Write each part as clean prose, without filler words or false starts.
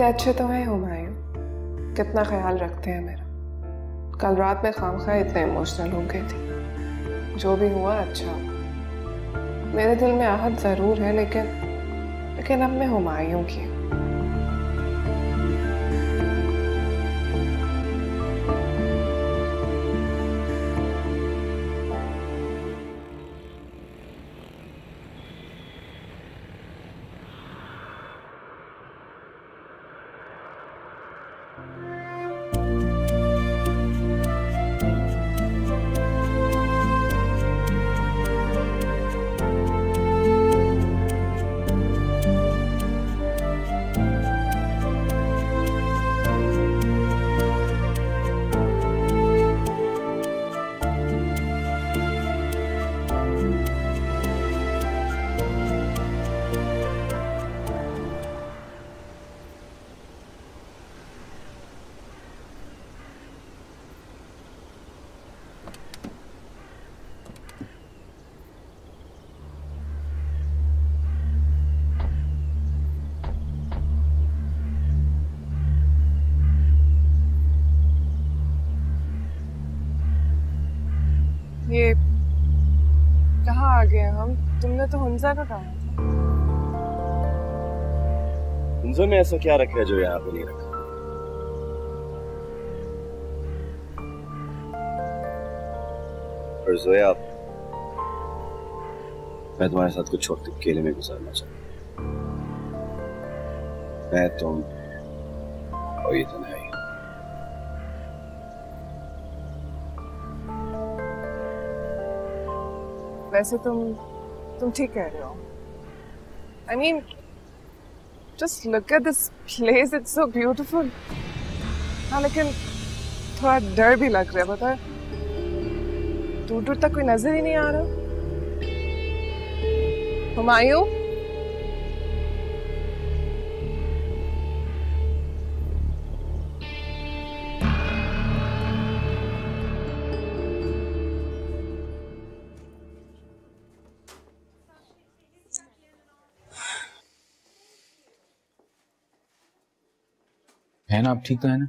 कितने अच्छे तो हैं हुमायूं, कितना ख्याल रखते हैं मेरा। कल रात में खामखा इतने इमोशनल हो गई थी। जो भी हुआ अच्छा हुआ। मेरे दिल में आहत जरूर है, लेकिन अब मैं हुमायूं की हूँ। ये कहाँ आ गए हम? तुमने तो हुंजा का कहा था। हुंजा में ऐसा क्या रखा है जो यहाँ पे नहीं रखा? और जोया, मैं तुम्हारे साथ कुछ वक्त अकेले में गुजारना चाहता हूँ। मैं, तुम और ये तन्हाई। वैसे तुम ठीक कह रहे हो। I mean, just look at this place, it's so beautiful. हाँ, लेकिन थोड़ा डर भी लग रहा है, पता है? दूर दूर तक कोई नजर ही नहीं आ रहा। हुमायूं? है ना, आप ठीक तो है ना?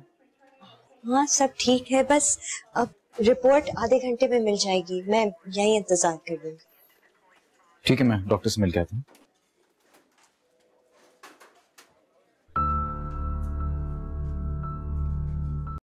हाँ सब ठीक है, बस अब रिपोर्ट आधे घंटे में मिल जाएगी। मैं यहीं इंतजार कर लूंगी। ठीक है, मैं डॉक्टर से मिल के आता हूँ।